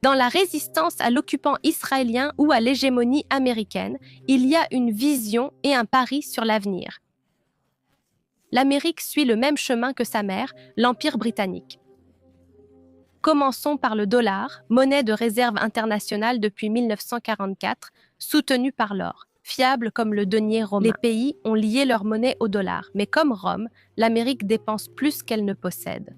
Dans la résistance à l'occupant israélien ou à l'hégémonie américaine, il y a une vision et un pari sur l'avenir. L'Amérique suit le même chemin que sa mère, l'Empire britannique. Commençons par le dollar, monnaie de réserve internationale depuis 1944, soutenue par l'or, fiable comme le denier romain. Les pays ont lié leur monnaie au dollar, mais comme Rome, l'Amérique dépense plus qu'elle ne possède.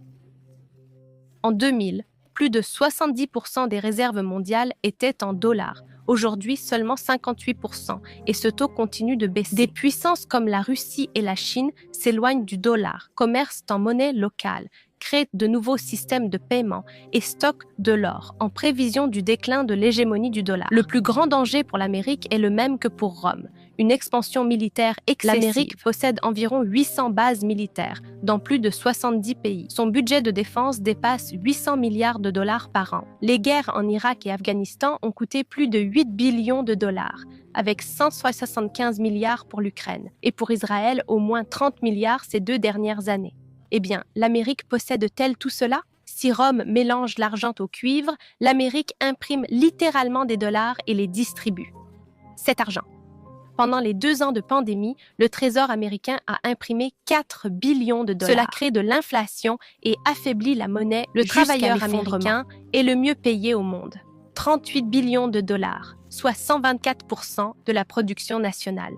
En 2000, plus de 70% des réserves mondiales étaient en dollars. Aujourd'hui, seulement 58%, et ce taux continue de baisser. Des puissances comme la Russie et la Chine s'éloignent du dollar, commercent en monnaie locale, créent de nouveaux systèmes de paiement et stockent de l'or en prévision du déclin de l'hégémonie du dollar. Le plus grand danger pour l'Amérique est le même que pour Rome, une expansion militaire excessive. L'Amérique possède environ 800 bases militaires dans plus de 70 pays. Son budget de défense dépasse 800 milliards de dollars par an. Les guerres en Irak et Afghanistan ont coûté plus de 8 billions de dollars, avec 175 milliards pour l'Ukraine, et pour Israël au moins 30 milliards ces 2 dernières années. Eh bien, l'Amérique possède-t-elle tout cela? Si Rome mélange l'argent au cuivre, l'Amérique imprime littéralement des dollars et les distribue. Cet argent. Pendant les 2 ans de pandémie, le Trésor américain a imprimé 4 billions de dollars. Cela crée de l'inflation et affaiblit la monnaie. Le travailleur américain est le mieux payé au monde. 38 billions de dollars, soit 124% de la production nationale.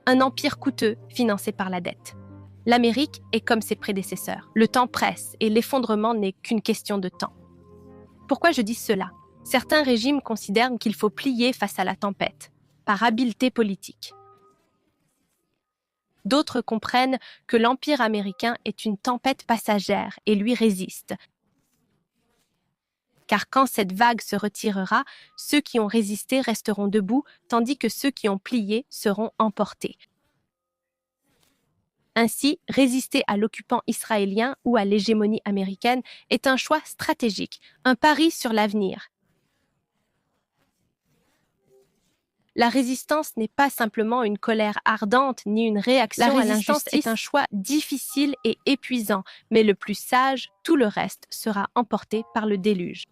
Un empire coûteux financé par la dette. L'Amérique est comme ses prédécesseurs. Le temps presse et l'effondrement n'est qu'une question de temps. Pourquoi je dis cela? Certains régimes considèrent qu'il faut plier face à la tempête, par habileté politique. D'autres comprennent que l'Empire américain est une tempête passagère et lui résiste. Car quand cette vague se retirera, ceux qui ont résisté resteront debout, tandis que ceux qui ont plié seront emportés. Ainsi, résister à l'occupant israélien ou à l'hégémonie américaine est un choix stratégique, un pari sur l'avenir. La résistance n'est pas simplement une colère ardente ni une réaction à l'injustice. La résistance est un choix difficile et épuisant, mais le plus sage, tout le reste sera emporté par le déluge.